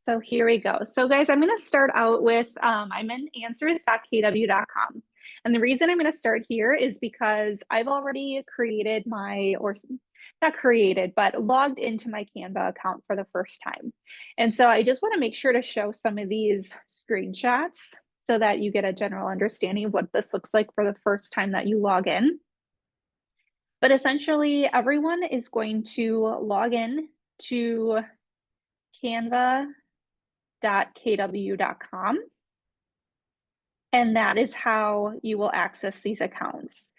So here we go. So guys, I'm going to start out with, I'm in answers.kw.com. And the reason I'm going to start here is because I've already created or not created, but logged into my Canva account for the first time. And so I just want to make sure to show some of these screenshots so that you get a general understanding of what this looks like for the first time that you log in. But essentially, everyone is going to log in to canva.kw.com. And that is how you will access these accounts.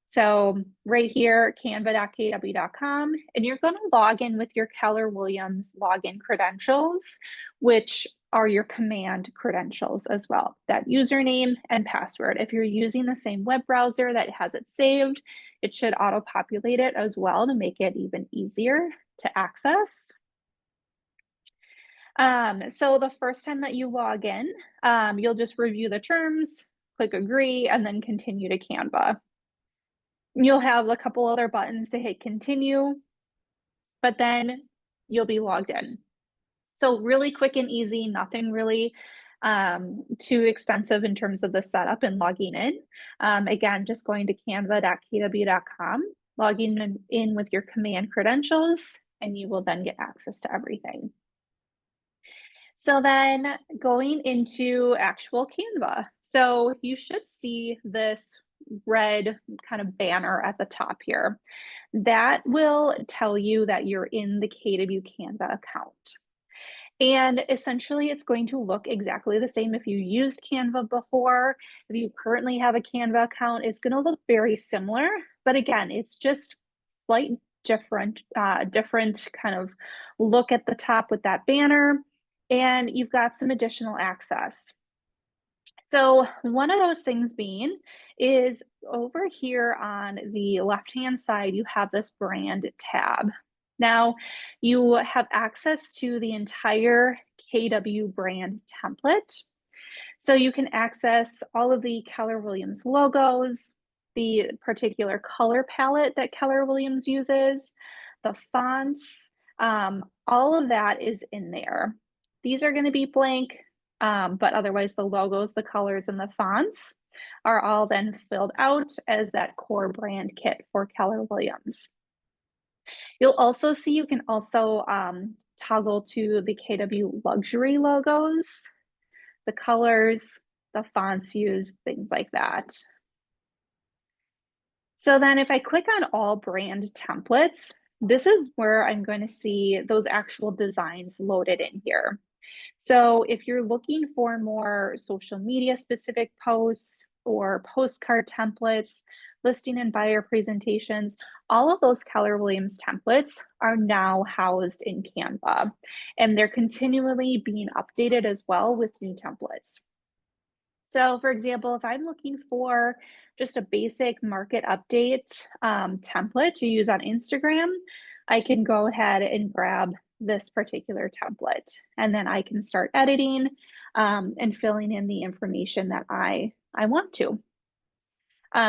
So right here, canva.kw.com, and you're going to log in with your Keller Williams login credentials, which are your command credentials as well, that username and password. If you're using the same web browser that has it saved, it should auto-populate it as well to make it even easier to access. So the first time that you log in, you'll just review the terms, click agree, and then continue to Canva. You'll have a couple other buttons to hit continue, but then you'll be logged in. So really quick and easy, nothing really too extensive in terms of the setup and logging in. Again, just going to canva.kw.com, logging in with your command credentials, and you will then get access to everything. So then going into actual Canva. So you should see this red kind of banner at the top here. That will tell you that you're in the KW Canva account. And essentially it's going to look exactly the same if you used Canva before. If you currently have a Canva account, it's going to look very similar. But again, it's just slight different kind of look at the top with that banner. And you've got some additional access. So one of those things being is over here on the left-hand side, you have this brand tab. Now you have access to the entire KW brand template. So you can access all of the Keller Williams logos, the particular color palette that Keller Williams uses, the fonts, all of that is in there. These are going to be blank, but otherwise the logos, the colors, and the fonts are all then filled out as that core brand kit for Keller Williams. You'll also see you can also toggle to the KW luxury logos, the colors, the fonts used, things like that. So then if I click on all brand templates, this is where I'm going to see those actual designs loaded in here. So if you're looking for more social media specific posts or postcard templates, listing and buyer presentations, all of those Keller Williams templates are now housed in Canva, and they're continually being updated as well with new templates. So for example, if I'm looking for just a basic market update template to use on Instagram, I can go ahead and grab this particular template, and then I can start editing and filling in the information that I want to.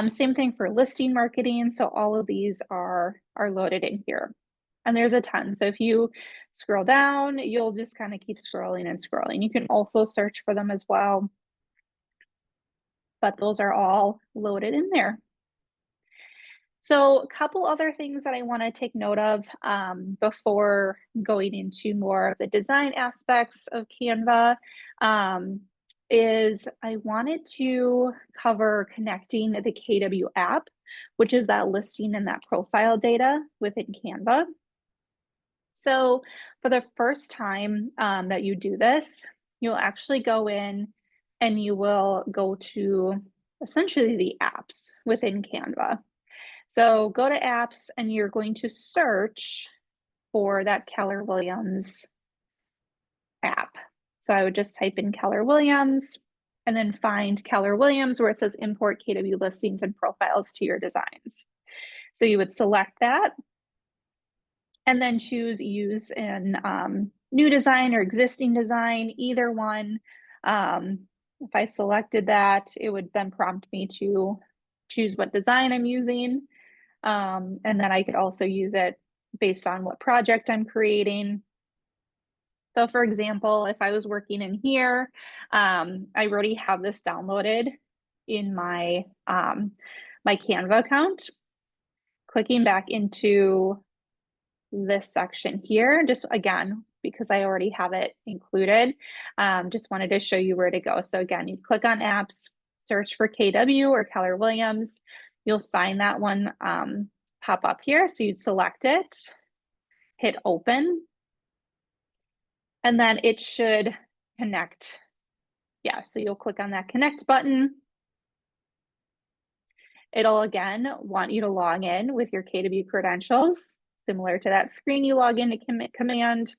Same thing for listing marketing. So all of these are loaded in here. And there's a ton. So if you scroll down, you'll just kind of keep scrolling and scrolling. You can also search for them as well, but those are all loaded in there. So a couple other things that I want to take note of before going into more of the design aspects of Canva is I wanted to cover connecting the KW app, which is that listing and that profile data within Canva. So for the first time that you do this, you'll actually go in and you will go to essentially the apps within Canva. So go to apps and you're going to search for that Keller Williams app. So I would just type in Keller Williams and then find Keller Williams where it says import KW listings and profiles to your designs. So you would select that and then choose use in new design or existing design, either one. If I selected that, it would then prompt me to choose what design I'm using. And then I could also use it based on what project I'm creating. So for example, if I was working in here, I already have this downloaded in my, my Canva account. Clicking back into this section here, just again, because I already have it included, just wanted to show you where to go. So again, you click on apps, search for KW or Keller Williams. You'll find that one pop up here. So you'd select it, hit open, and then it should connect. Yeah, so you'll click on that connect button. It'll again want you to log in with your KW credentials, similar to that screen you log in to commit command.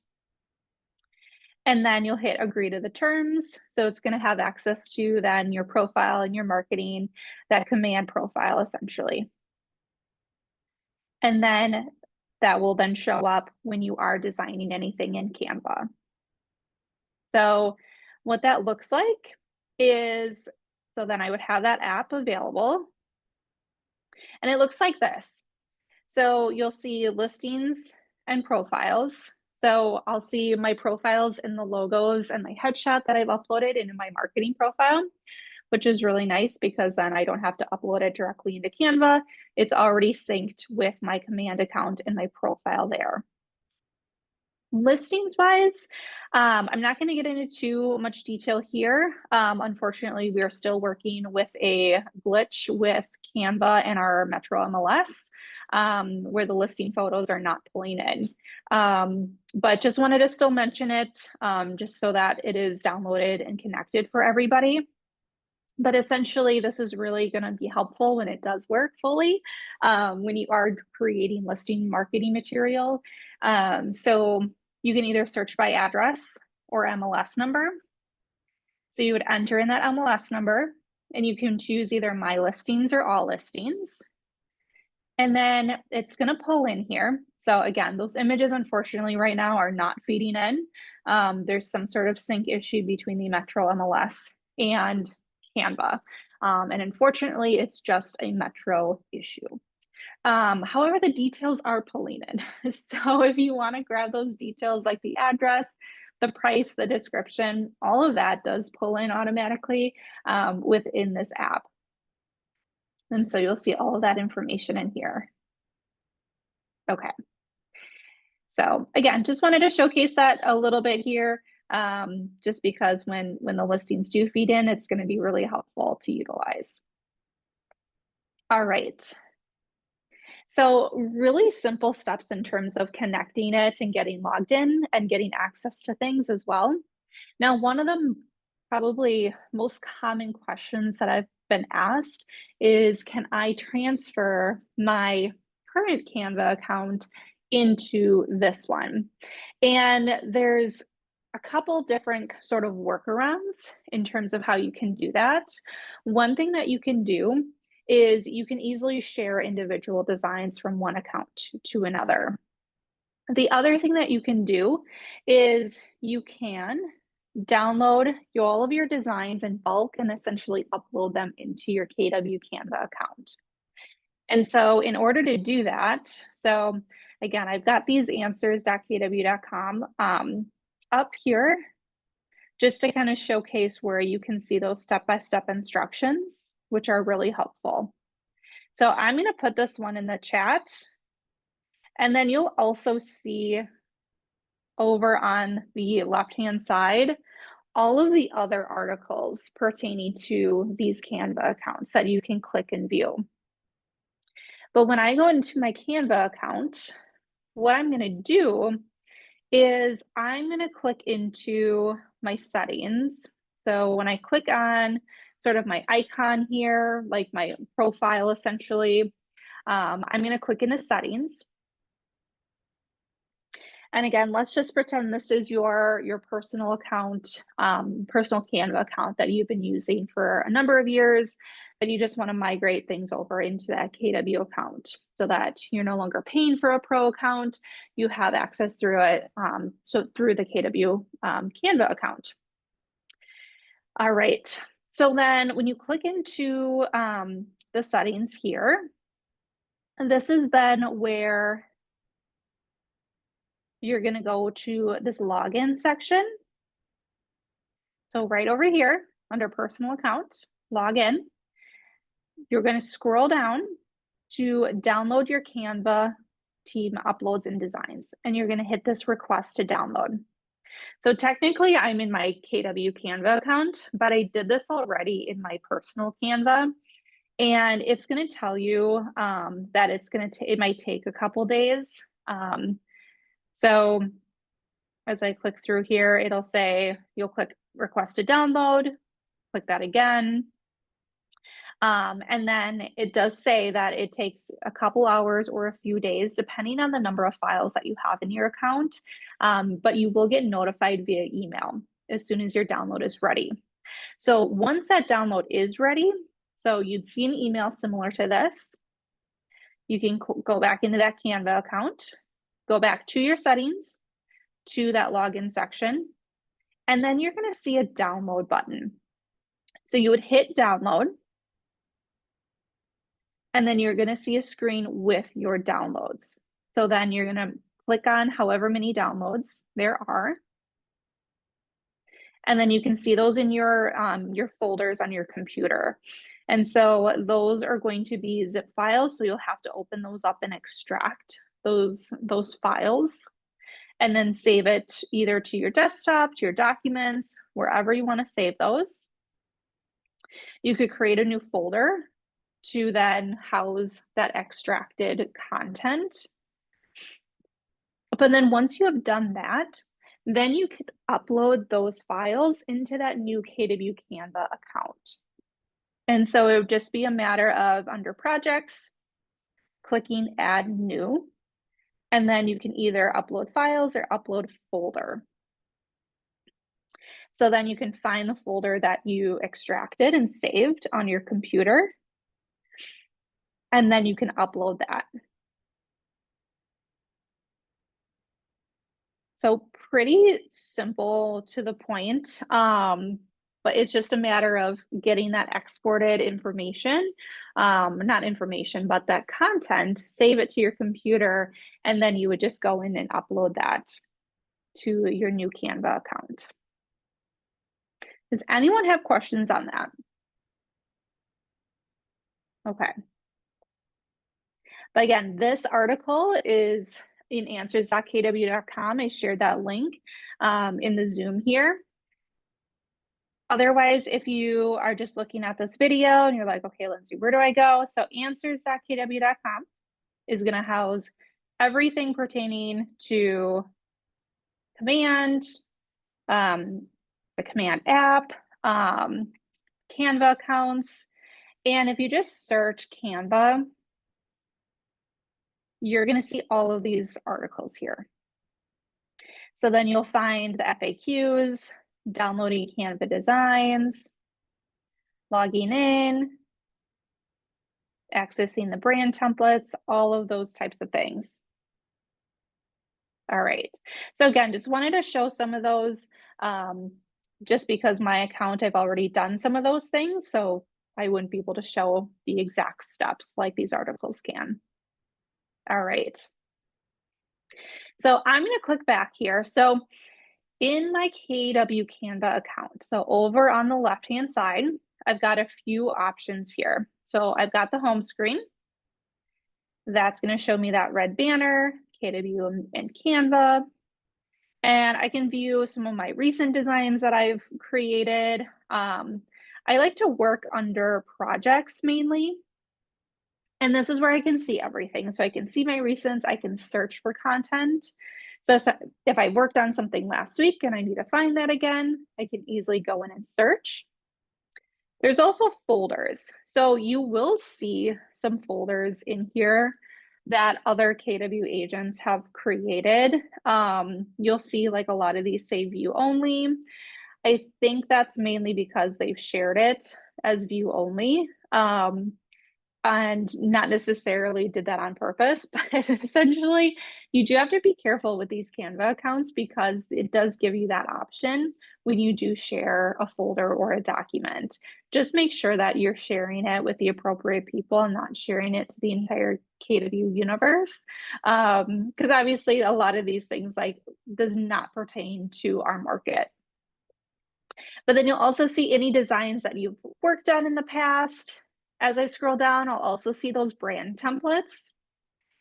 And then you'll hit agree to the terms. So it's going to have access to then your profile and your marketing, that command profile essentially. And then that will then show up when you are designing anything in Canva. So what that looks like is, so then I would have that app available. And it looks like this. So you'll see listings and profiles. So I'll see my profiles in the logos and my headshot that I've uploaded into my marketing profile, which is really nice because then I don't have to upload it directly into Canva. It's already synced with my command account and my profile there. Listings wise, I'm not going to get into too much detail here. Unfortunately, we are still working with a glitch with Canva and our Metro MLS, where the listing photos are not pulling in. But just wanted to still mention it, just so that it is downloaded and connected for everybody. But essentially, this is really going to be helpful when it does work fully, when you are creating listing marketing material. So you can either search by address or MLS number. So you would enter in that MLS number and you can choose either my listings or all listings. And then it's going to pull in here. So again, those images, unfortunately, right now are not feeding in. There's some sort of sync issue between the Metro MLS and Canva. And unfortunately, it's just a Metro issue. However, the details are pulling in. So if you want to grab those details like the address, the price, the description, all of that does pull in automatically within this app. And so you'll see all of that information in here. Okay. So again, just wanted to showcase that a little bit here, just because when the listings do feed in, it's going to be really helpful to utilize. All right. So really simple steps in terms of connecting it and getting logged in and getting access to things as well. Now, one of the probably most common questions that I've been asked is, can I transfer my current Canva account into this one? And there's a couple different sort of workarounds in terms of how you can do that. One thing that you can do is you can easily share individual designs from one account to another. The other thing that you can do is you can download all of your designs in bulk and essentially upload them into your KW Canva account. And so in order to do that, so again, I've got these answers.kw.com up here just to kind of showcase where you can see those step-by-step instructions, which are really helpful. So I'm going to put this one in the chat, and then you'll also see over on the left-hand side all of the other articles pertaining to these Canva accounts that you can click and view. But when I go into my Canva account, what I'm going to do is I'm going to click into my settings. So when I click on sort of my icon here, like my profile essentially, I'm going to click into settings. And again, let's just pretend this is your personal account, personal Canva account that you've been using for a number of years, that you just want to migrate things over into that KW account so that you're no longer paying for a pro account. You have access through it, so through the KW Canva account. All right. So then when you click into the settings here, and this is then where you're going to go to this login section. So right over here under personal account, login, you're going to scroll down to download your Canva team uploads and designs, and you're going to hit this request to download. So technically I'm in my KW Canva account, but I did this already in my personal Canva, and it's going to tell you that it might take a couple days. So as I click through here, it'll say you'll click request to download, click that again. And then it does say that it takes a couple hours or a few days, depending on the number of files that you have in your account. But you will get notified via email as soon as your download is ready. So once that download is ready, so you'd see an email similar to this, you can go back into that Canva account, go back to your settings, to that login section, and then you're going to see a download button. So you would hit download, and then you're going to see a screen with your downloads. So then you're going to click on however many downloads there are. And then you can see those in your folders on your computer. And so those are going to be zip files. So you'll have to open those up and extract those files, and then save it either to your desktop, to your documents, wherever you want to save those. You could create a new folder to then house that extracted content. But then once you have done that, then you could upload those files into that new KW Canva account. And so it would just be a matter of under projects, clicking add new, and then you can either upload files or upload folder. So then you can find the folder that you extracted and saved on your computer, and then you can upload that. So pretty simple to the point, but it's just a matter of getting that exported information, not information, but that content, save it to your computer, and then you would just go in and upload that to your new Canva account. Does anyone have questions on that? Okay. But again, this article is in answers.kw.com. I shared that link in the Zoom here. Otherwise, if you are just looking at this video and you're like, okay, Lindsey, where do I go? So answers.kw.com is going to house everything pertaining to command, the command app, Canva accounts. And if you just search Canva, you're going to see all of these articles here. So then you'll find the FAQs, downloading Canva designs, logging in, accessing the brand templates, all of those types of things. All right. So again, just wanted to show some of those just because my account, I've already done some of those things. So I wouldn't be able to show the exact steps like these articles can. All right. So I'm going to click back here. So in my KW Canva account, so over on the left-hand side, I've got a few options here. So I've got the home screen. That's going to show me that red banner, KW and Canva. And I can view some of my recent designs that I've created. I like to work under projects mainly. And this is where I can see everything. So I can see my recents, I can search for content. So if I worked on something last week and I need to find that again, I can easily go in and search. There's also folders. So you will see some folders in here that other KW agents have created. You'll see like a lot of these say view only. I think that's mainly because they've shared it as view only. and not necessarily did that on purpose, but essentially you do have to be careful with these Canva accounts because it does give you that option when you do share a folder or a document. Just make sure that you're sharing it with the appropriate people and not sharing it to the entire KW universe. Because obviously a lot of these things like does not pertain to our market. But then you'll also see any designs that you've worked on in the past. As I scroll down, I'll also see those brand templates.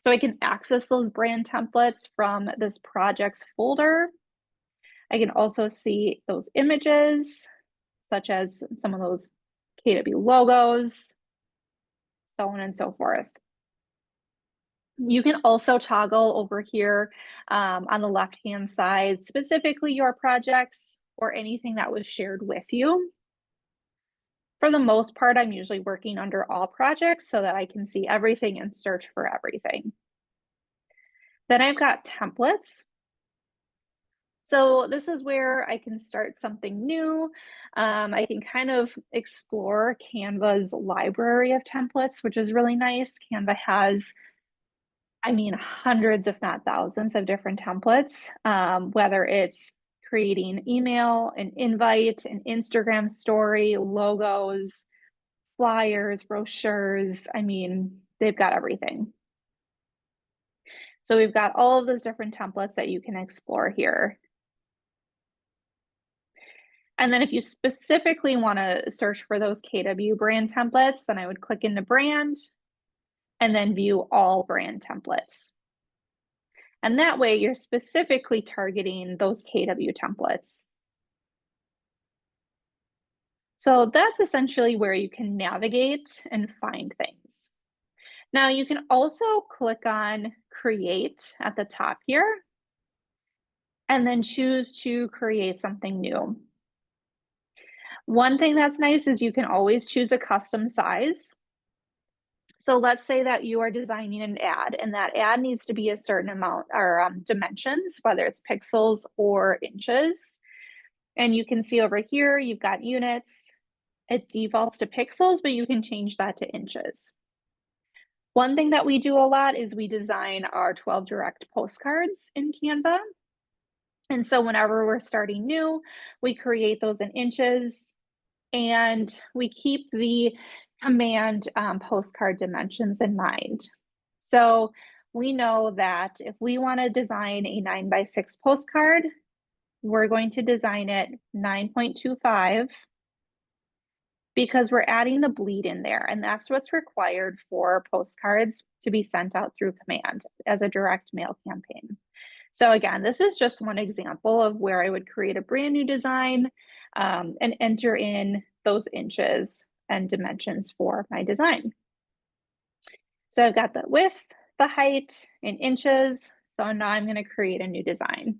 So I can access those brand templates from this projects folder. I can also see those images, such as some of those KW logos, so on and so forth. You can also toggle over here on the left-hand side, specifically your projects or anything that was shared with you. For the most part, I'm usually working under all projects so that I can see everything and search for everything. Then I've got templates. So this is where I can start something new. I can kind of explore Canva's library of templates, which is really nice. Canva has, I mean, hundreds, if not thousands of different templates, whether it's creating email, an invite, an Instagram story, logos, flyers, brochures. I mean, they've got everything. So we've got all of those different templates that you can explore here. And then if you specifically want to search for those KW brand templates, then I would click into brand and then view all brand templates. And that way you're specifically targeting those KW templates. So that's essentially where you can navigate and find things. Now you can also click on create at the top here and then choose to create something new. One thing that's nice is you can always choose a custom size. So let's say that you are designing an ad and that ad needs to be a certain amount or dimensions, whether it's pixels or inches. And you can see over here, you've got units. It defaults to pixels, but you can change that to inches. One thing that we do a lot is we design our 12 direct postcards in Canva. And so whenever we're starting new, we create those in inches and we keep the command postcard dimensions in mind. So we know that if we want to design a 9x6 postcard, we're going to design it 9.25 because we're adding the bleed in there, and that's what's required for postcards to be sent out through command as a direct mail campaign. So again, this is just one example of where I would create a brand new design and enter in those inches and dimensions for my design. So I've got the width, the height in inches. So now I'm going to create a new design.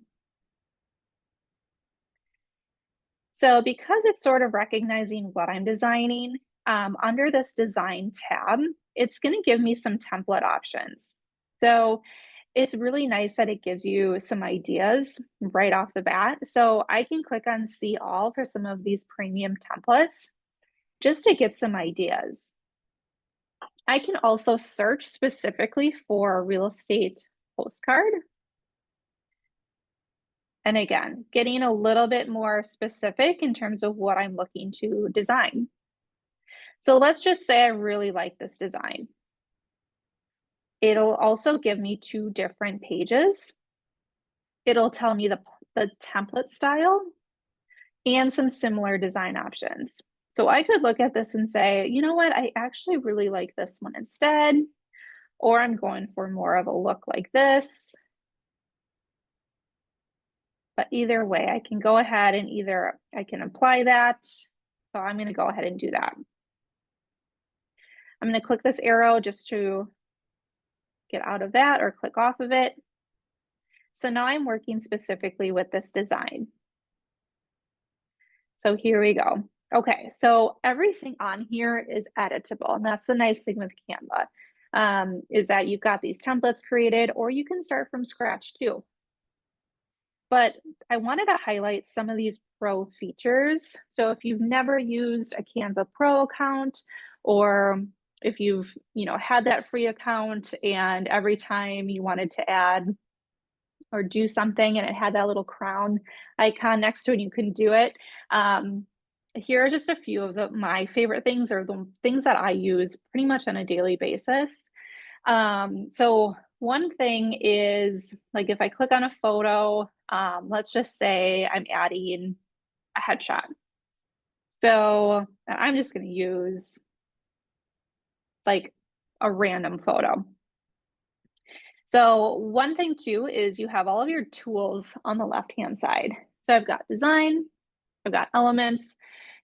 So because it's sort of recognizing what I'm designing, under this design tab, it's going to give me some template options. So it's really nice that it gives you some ideas right off the bat. So I can click on see all for some of these premium templates just to get some ideas. I can also search specifically for real estate postcard. And again, getting a little bit more specific in terms of what I'm looking to design. So let's just say I really like this design. It'll also give me 2 different pages. It'll tell me the template style and some similar design options. So I could look at this and say, you know what, I actually really like this one instead, or I'm going for more of a look like this. But either way, I can go ahead and either I can apply that. So I'm going to go ahead and do that. I'm going to click this arrow just to get out of that or click off of it. So now I'm working specifically with this design. So here we go. Okay, so everything on here is editable, and that's the nice thing with Canva, is that you've got these templates created, or you can start from scratch too. But I wanted to highlight some of these pro features. So if you've never used a Canva Pro account, or if you've, had that free account and every time you wanted to add or do something and it had that little crown icon next to it, you can do it. Here are just a few of my favorite things, or the things that I use pretty much on a daily basis. So one thing is, like, if I click on a photo, let's just say I'm adding a headshot. So I'm just going to use like a random photo. So one thing too is you have all of your tools on the left-hand side. So I've got design, I've got elements,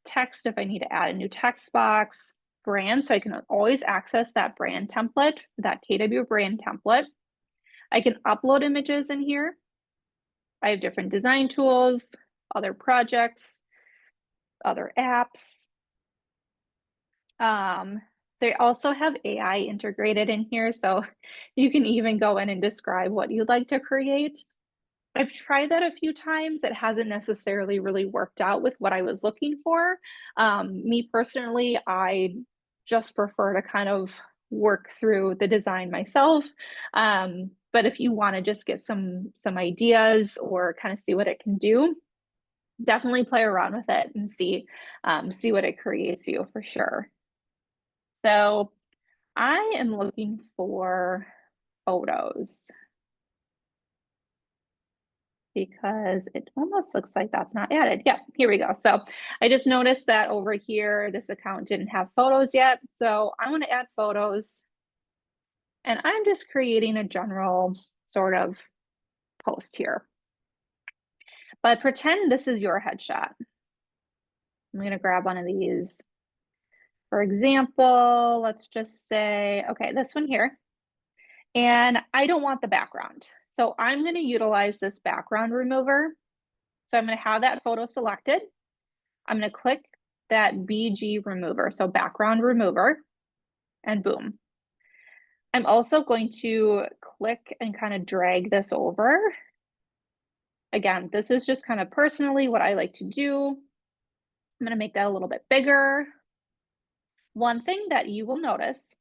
text if I need to add a new text box, brand, so I can always access that brand template, that KW brand template. I can upload images in here. I have different design tools, other projects, other apps. They also have AI integrated in here, so you can even go in and describe what you'd like to create. I've tried that a few times. It hasn't necessarily really worked out with what I was looking for. Me personally, I just prefer to kind of work through the design myself. But if you want to just get some ideas or kind of see what it can do, definitely play around with it and see what it creates you for sure. So I am looking for photos because it almost looks like that's not added. Yeah, here we go. So I just noticed that over here, this account didn't have photos yet. So I want to add photos. And I'm just creating a general sort of post here. But pretend this is your headshot. I'm going to grab one of these. For example, let's just say, okay, this one here. And I don't want the background. So I'm going to utilize this background remover. So I'm going to have that photo selected. I'm going to click that BG remover, so background remover, and boom. I'm also going to click and kind of drag this over. Again, this is just kind of personally what I like to do. I'm going to make that a little bit bigger. One thing that you will notice,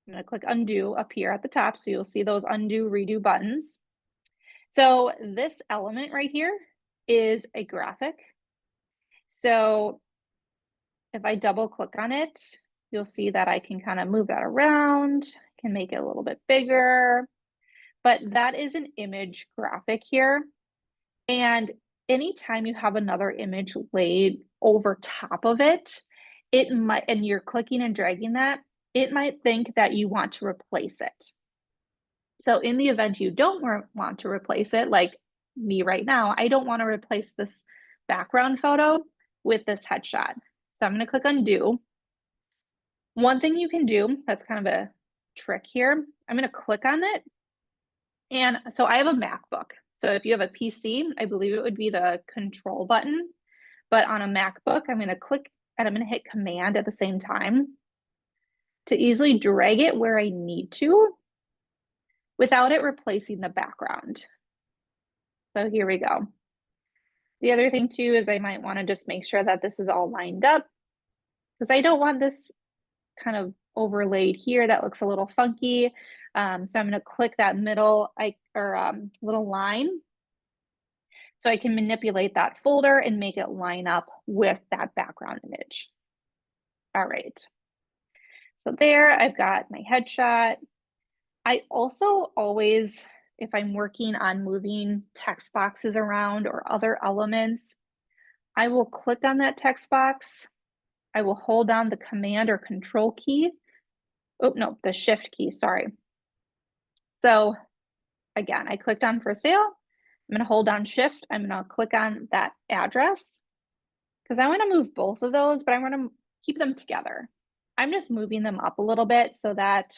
I'm going to click undo up here at the top, so you'll see those undo, redo buttons. So this element right here is a graphic. So if I double click on it, you'll see that I can kind of move that around, can make it a little bit bigger, but that is an image graphic here. And anytime you have another image laid over top of it, it might, and you're clicking and dragging that, it might think that you want to replace it. So in the event you don't want to replace it, like me right now, I don't want to replace this background photo with this headshot. So I'm going to click undo. One thing you can do, that's kind of a trick here, I'm going to click on it. And so I have a MacBook. So if you have a PC, I believe it would be the control button. But on a MacBook, I'm going to click and I'm going to hit command at the same time to easily drag it where I need to without it replacing the background. So here we go. The other thing too is I might want to just make sure that this is all lined up because I don't want this kind of overlaid here. That looks a little funky. So I'm going to click that middle little line so I can manipulate that folder and make it line up with that background image. All right. So there I've got my headshot. I also always, if I'm working on moving text boxes around or other elements, I will click on that text box. I will hold down the command or control key. Oh, no, the shift key, sorry. So again, I clicked on for sale. I'm going to hold down shift. I'm going to click on that address because I want to move both of those, but I want to keep them together. I'm just moving them up a little bit so that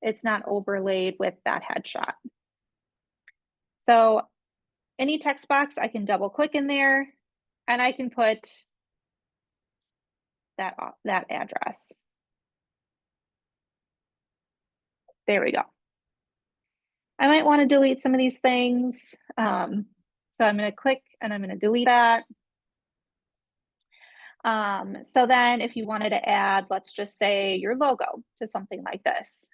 it's not overlaid with that headshot. So any text box, I can double click in there and I can put that address. There we go. I might want to delete some of these things. So I'm going to click and I'm going to delete that. So then if you wanted to add, let's just say your logo to something like this.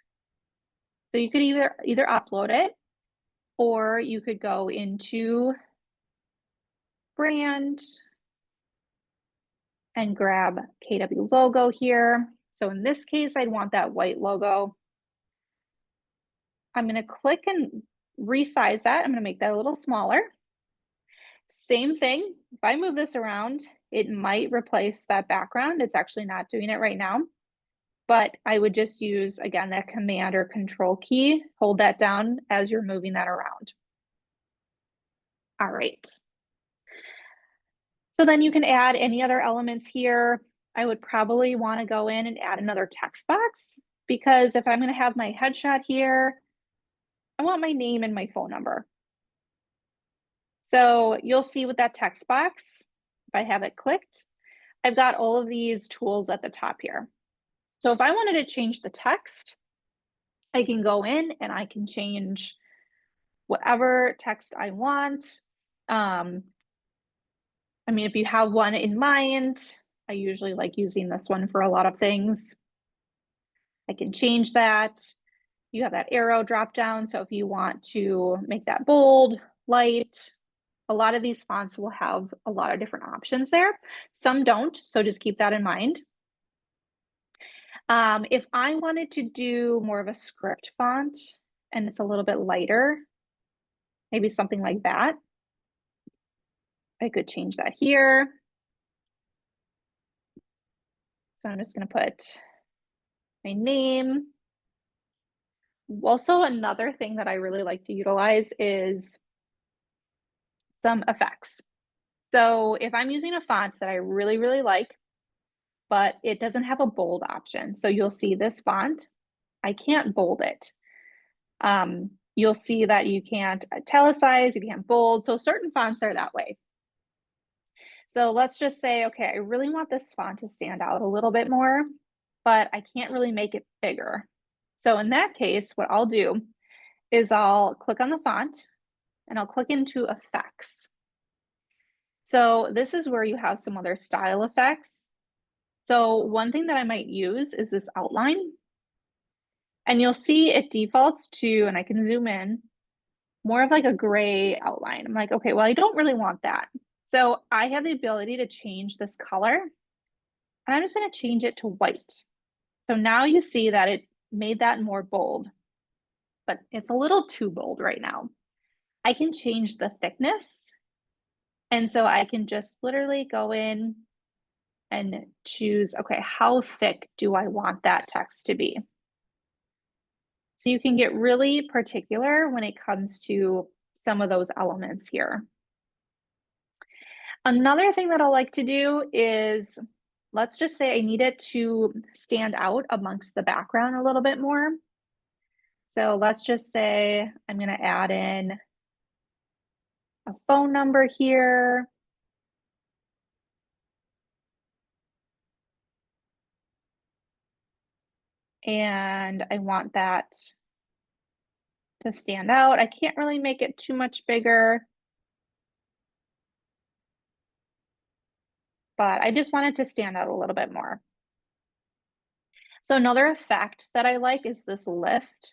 So you could either upload it, or you could go into brand and grab KW logo here. So in this case, I'd want that white logo. I'm going to click and resize that. I'm going to make that a little smaller. Same thing. If I move this around, it might replace that background. It's actually not doing it right now. But I would just use, again, that Command or Control key. Hold that down as you're moving that around. All right. So then you can add any other elements here. I would probably want to go in and add another text box, because if I'm going to have my headshot here, I want my name and my phone number. So you'll see with that text box, if I have it clicked, I've got all of these tools at the top here. So if I wanted to change the text, I can go in and I can change whatever text I want. I mean, if you have one in mind, I usually like using this one for a lot of things. I can change that. You have that arrow drop down. So if you want to make that bold, light, a lot of these fonts will have a lot of different options there. Some don't, so just keep that in mind. If I wanted to do more of a script font and it's a little bit lighter, maybe something like that, I could change that here. So I'm just going to put my name. Also, another thing that I really like to utilize is some effects. So if I'm using a font that I really, really like, but it doesn't have a bold option. So you'll see this font, I can't bold it. You'll see that you can't italicize, you can't bold. So certain fonts are that way. So let's just say, okay, I really want this font to stand out a little bit more, but I can't really make it bigger. So in that case, what I'll do is I'll click on the font and I'll click into effects. So this is where you have some other style effects. So one thing that I might use is this outline. And you'll see it defaults to, and I can zoom in, more of like a gray outline. I'm like, okay, well, I don't really want that. So I have the ability to change this color, and I'm just going to change it to white. So now you see that it made that more bold, but it's a little too bold right now. I can change the thickness. And so I can just literally go in and choose, okay, how thick do I want that text to be? So you can get really particular when it comes to some of those elements here. Another thing that I like to do is, let's just say I need it to stand out amongst the background a little bit more. So let's just say I'm going to add in a phone number here. And I want that to stand out. I can't really make it too much bigger, but I just want it to stand out a little bit more. So another effect that I like is this lift.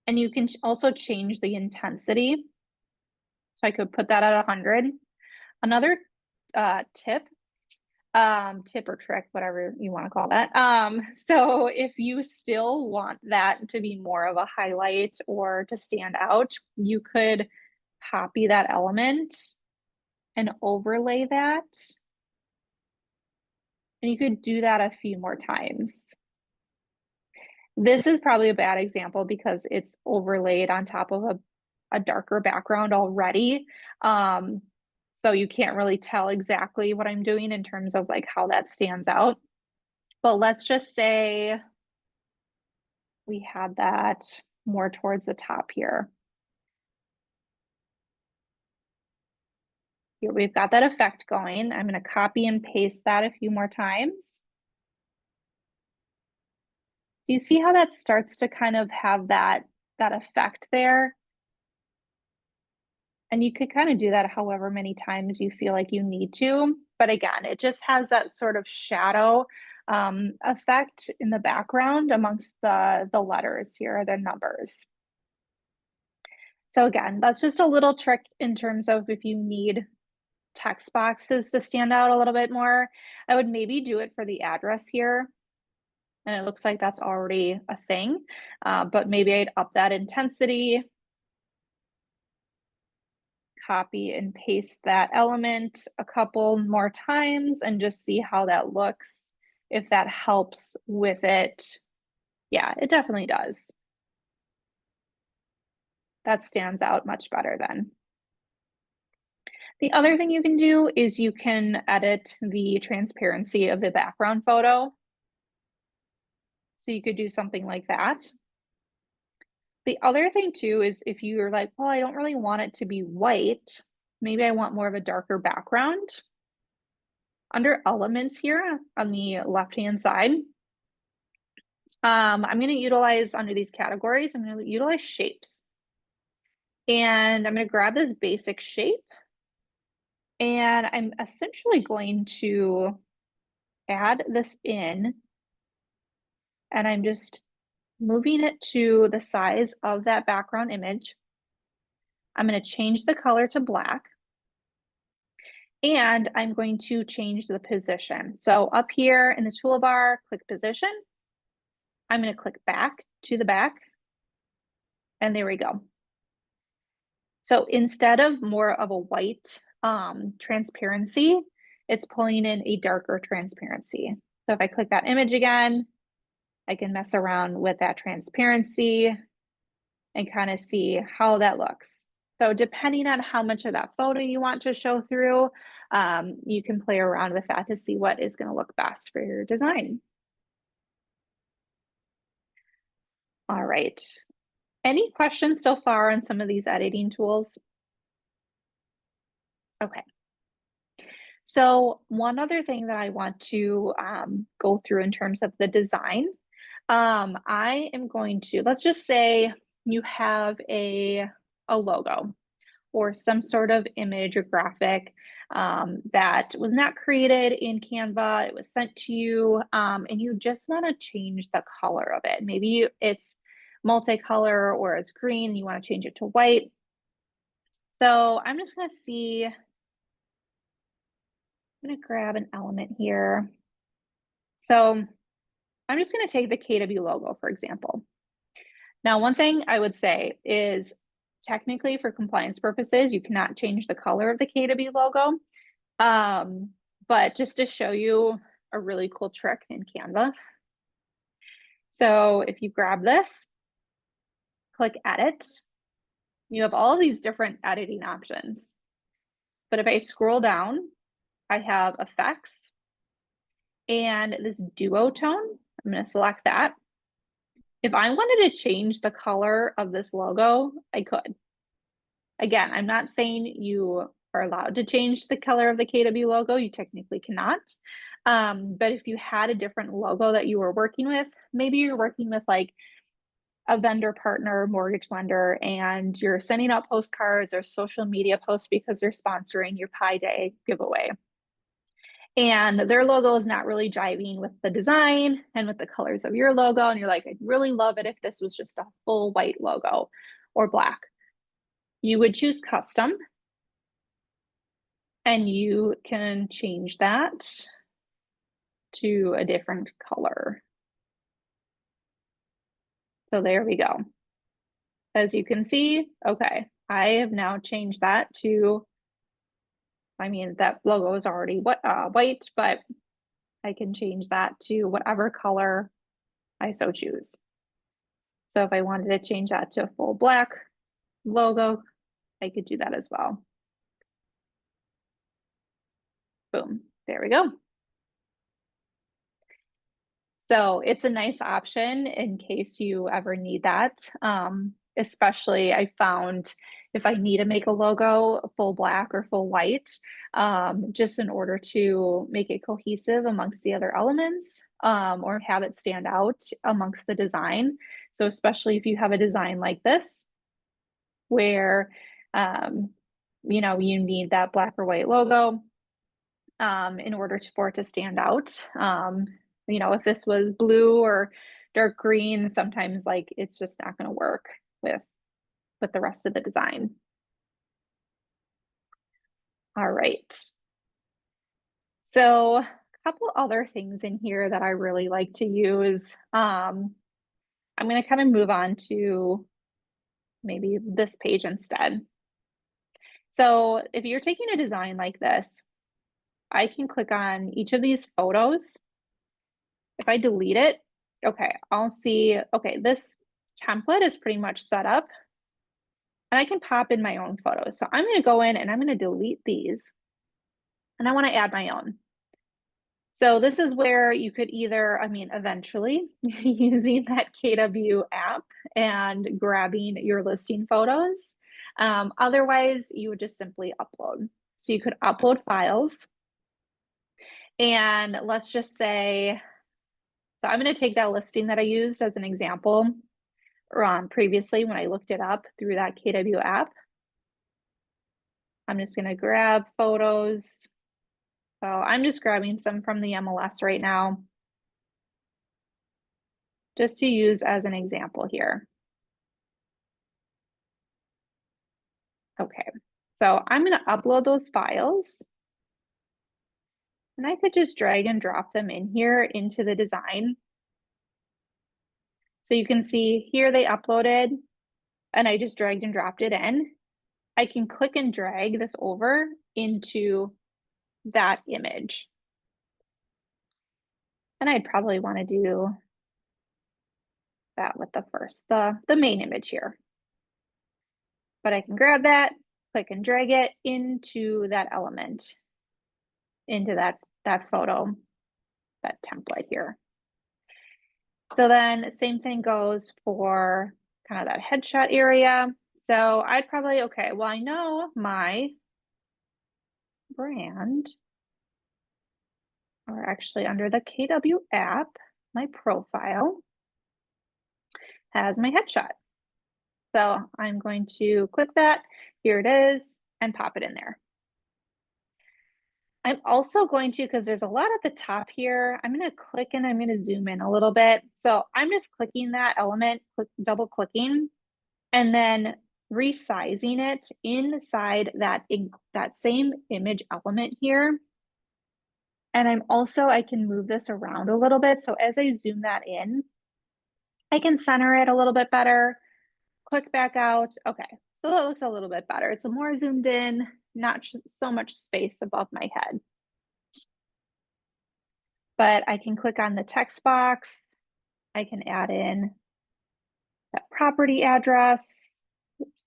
And you can also change the intensity. So I could put that at 100. Another tip or trick, whatever you want to call that. So if you still want that to be more of a highlight or to stand out, you could copy that element and overlay that. And you could do that a few more times. This is probably a bad example because it's overlaid on top of a darker background already. So you can't really tell exactly what I'm doing in terms of like how that stands out. But let's just say we had that more towards the top here. Here we've got that effect going. I'm going to copy and paste that a few more times. Do you see how that starts to kind of have that effect there? And you could kind of do that however many times you feel like you need to. But again, it just has that sort of shadow effect in the background amongst the letters here, the numbers. So again, that's just a little trick in terms of if you need text boxes to stand out a little bit more. I would maybe do it for the address here. And it looks like that's already a thing, but maybe I'd up that intensity, copy and paste that element a couple more times and just see how that looks, if that helps with it. Yeah, it definitely does. That stands out much better then. The other thing you can do is you can edit the transparency of the background photo. So you could do something like that. The other thing too is if you're like, well, I don't really want it to be white, maybe I want more of a darker background. Under elements here on the left-hand side, I'm going to utilize under these categories, I'm going to utilize shapes. And I'm going to grab this basic shape and I'm essentially going to add this in and I'm just moving it to the size of that background image. I'm going to change the color to black and I'm going to change the position. So up here in the toolbar, click position. I'm going to click back to the back and there we go. So instead of more of a white transparency, it's pulling in a darker transparency. So if I click that image again, I can mess around with that transparency and kind of see how that looks. So depending on how much of that photo you want to show through, you can play around with that to see what is going to look best for your design. All right. Any questions so far on some of these editing tools? Okay. So one other thing that I want to go through in terms of the design, I am going to, let's just say you have a logo or some sort of image or graphic that was not created in Canva, it was sent to you, and you just want to change the color of it. Maybe it's multicolor or it's green, and you want to change it to white. So I'm just going to see, I'm going to grab an element here. So I'm just going to take the KW logo, for example. Now, one thing I would say is technically for compliance purposes, you cannot change the color of the KW logo. But just to show you a really cool trick in Canva. So if you grab this, click edit, you have all these different editing options. But if I scroll down, I have effects and this duotone. I'm going to select that. If I wanted to change the color of this logo, I could. Again, I'm not saying you are allowed to change the color of the KW logo. You technically cannot. But if you had a different logo that you were working with, maybe you're working with like a vendor partner, mortgage lender, and you're sending out postcards or social media posts because they're sponsoring your Pi Day giveaway. And their logo is not really jiving with the design and with the colors of your logo. And you're like, I'd really love it if this was just a full white logo or black. You would choose custom and you can change that to a different color. So there we go. As you can see, okay, I have now changed that to, I mean, that logo is already white, but I can change that to whatever color I so choose. So if I wanted to change that to a full black logo, I could do that as well. Boom, there we go. So it's a nice option in case you ever need that. Especially I found if I need to make a logo full black or full white, just in order to make it cohesive amongst the other elements, or have it stand out amongst the design. So especially if you have a design like this, where you know, you need that black or white logo, in order for it to stand out. You know, if this was blue or dark green, sometimes like it's just not going to work with the rest of the design. All right. So a couple other things in here that I really like to use. I'm going to kind of move on to maybe this page instead. So if you're taking a design like this, I can click on each of these photos. If I delete it, okay, I'll see, okay, this template is pretty much set up and I can pop in my own photos. So I'm going to go in and I'm going to delete these and I want to add my own. So this is where you could either, I mean, eventually using that KW app and grabbing your listing photos. Otherwise, you would just simply upload. So you could upload files. And let's just say, so I'm going to take that listing that I used as an example previously when I looked it up through that KW app. I'm just going to grab photos. So I'm just grabbing some from the MLS right now, just to use as an example here. Okay, so I'm going to upload those files. And I could just drag and drop them in here into the design. So you can see here they uploaded and I just dragged and dropped it in. I can click and drag this over into that image. And I'd probably want to do that with the main image here. But I can grab that, click and drag it into that element, into that photo, that template here. So then same thing goes for kind of that headshot area. So I'd probably, okay, well, I know my brand, or actually under the KW app, my profile has my headshot. So I'm going to click that, here it is, and pop it in there. I'm also going to, because there's a lot at the top here, I'm going to click and I'm going to zoom in a little bit. So I'm just clicking that element, double clicking, and then resizing it inside that same image element here. And I can move this around a little bit. So as I zoom that in, I can center it a little bit better, click back out. Okay, so that looks a little bit better. It's a more zoomed in, not so much space above my head. But I can click on the text box. I can add in that property address. Oops.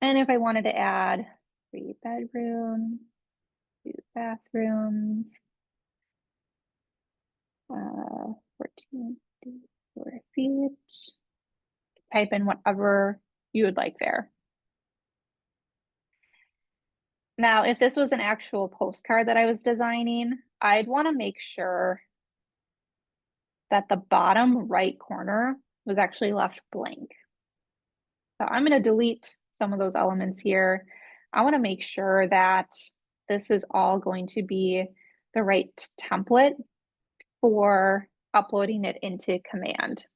And if I wanted to add 3 bedrooms, 2 bathrooms, 14 square feet, type in whatever you would like there. Now, if this was an actual postcard that I was designing, I'd want to make sure that the bottom right corner was actually left blank. So I'm going to delete some of those elements here. I want to make sure that this is all going to be the right template for uploading it into Command.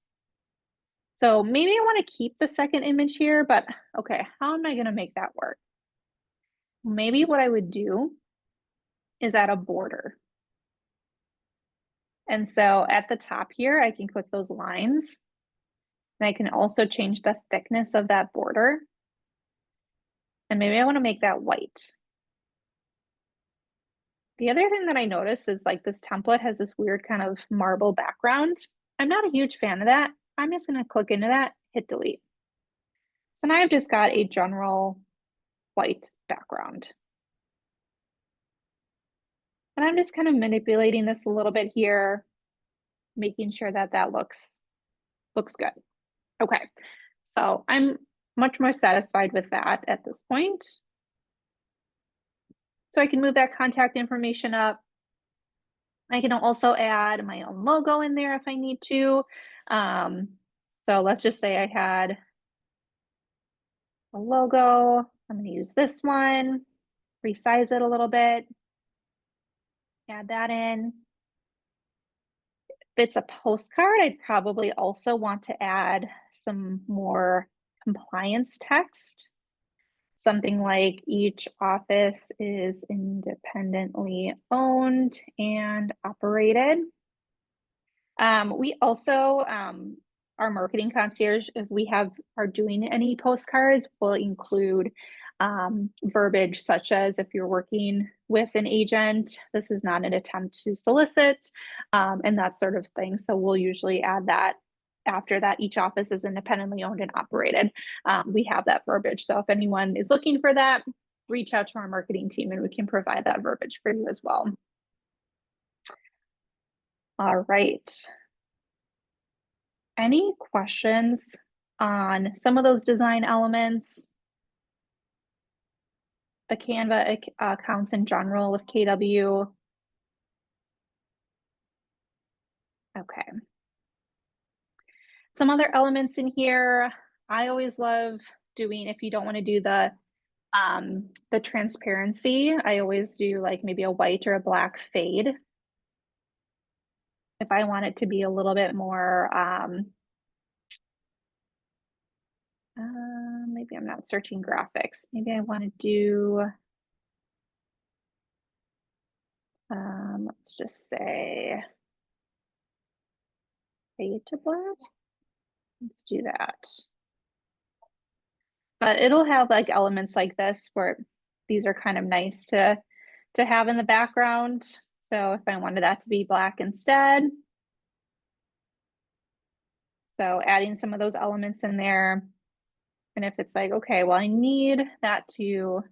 So maybe I want to keep the second image here, but okay, how am I going to make that work? Maybe what I would do is add a border. And so at the top here, I can click those lines. And I can also change the thickness of that border. And maybe I want to make that white. The other thing that I noticed is like this template has this weird kind of marble background. I'm not a huge fan of that. I'm just going to click into that, hit delete. So now I've just got a general white background. And I'm just kind of manipulating this a little bit here, making sure that that looks good. Okay, so I'm much more satisfied with that at this point. So I can move that contact information up. I can also add my own logo in there if I need to. So let's just say I had a logo. I'm going to use this one, resize it a little bit, add that in. If it's a postcard, I'd probably also want to add some more compliance text. Something like each office is independently owned and operated. We also, our marketing concierge, if we are doing any postcards, will include verbiage such as if you're working with an agent, this is not an attempt to solicit, and that sort of thing. So we'll usually add that after that each office is independently owned and operated. We have that verbiage. So if anyone is looking for that, reach out to our marketing team and we can provide that verbiage for you as well. All right. Any questions on some of those design elements? The Canva accounts in general with KW? Okay. Some other elements in here, I always love doing, if you don't want to do the transparency, I always do like maybe a white or a black fade. If I want it to be a little bit more, maybe I'm not searching graphics. Maybe I want to do, let's just say fade to black. Let's do that. But it'll have like elements like this where these are kind of nice to have in the background. So if I wanted that to be black instead. So adding some of those elements in there. And if it's like, okay, well, I need that to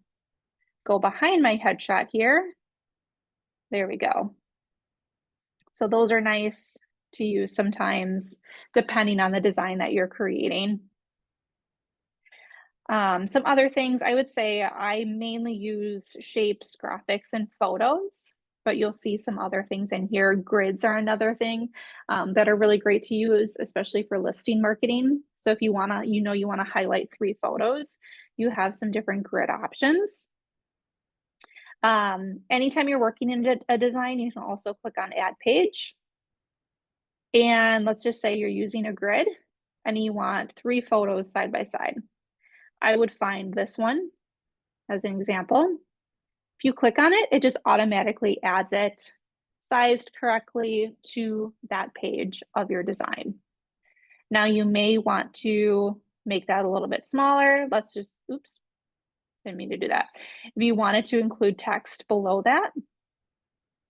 go behind my headshot here. There we go. So those are nice to use sometimes, depending on the design that you're creating. Some other things, I would say I mainly use shapes, graphics, and photos, but you'll see some other things in here. Grids are another thing that are really great to use, especially for listing marketing. So if you wanna, you wanna highlight 3 photos, you have some different grid options. Anytime you're working in a design, you can also click on Add Page. And let's just say you're using a grid and you want 3 photos side by side. I would find this one as an example. If you click on it, it just automatically adds it sized correctly to that page of your design. Now you may want to make that a little bit smaller. Let's just, oops, didn't mean to do that. If you wanted to include text below that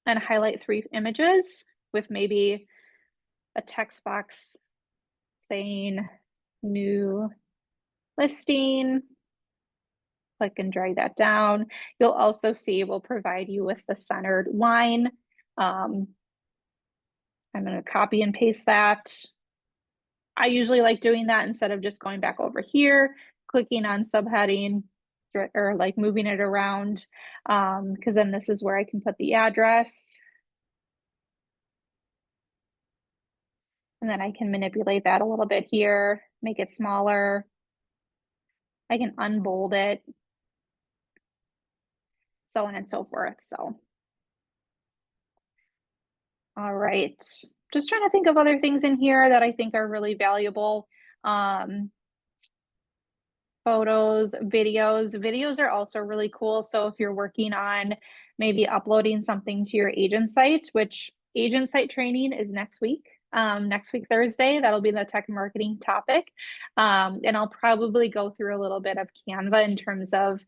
and highlight 3 images with maybe a text box saying new listing, click and drag that down. You'll also see it will provide you with the centered line. I'm going to copy and paste that. I usually like doing that instead of just going back over here, clicking on subheading or like moving it around, because then this is where I can put the address. And then I can manipulate that a little bit here, make it smaller. I can unbold it, so on and so forth. So, all right. Just trying to think of other things in here that I think are really valuable. Photos, videos. Videos are also really cool. So if you're working on maybe uploading something to your agent site, which agent site training is next week Thursday, that'll be the tech marketing topic. And I'll probably go through a little bit of Canva in terms of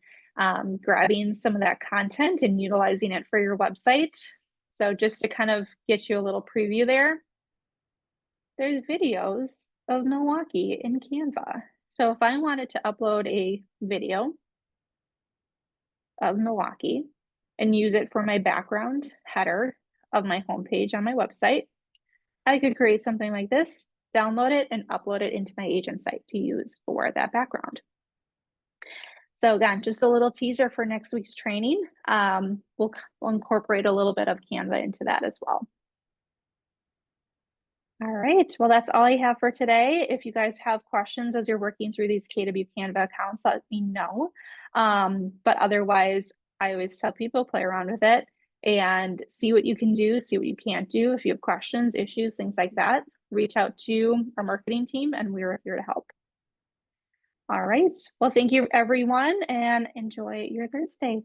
grabbing some of that content and utilizing it for your website. So just to kind of get you a little preview there, there's videos of Milwaukee in Canva. So if I wanted to upload a video of Milwaukee and use it for my background header of my homepage on my website, I could create something like this, download it, and upload it into my agent site to use for that background. So again, just a little teaser for next week's training. We'll incorporate a little bit of Canva into that as well. All right. Well, that's all I have for today. If you guys have questions as you're working through these KW Canva accounts, let me know. But otherwise, I always tell people play around with it and see what you can do, see what you can't do. If you have questions, issues, things like that, reach out to our marketing team and we're here to help. All right. Well, thank you, everyone, and enjoy your Thursday.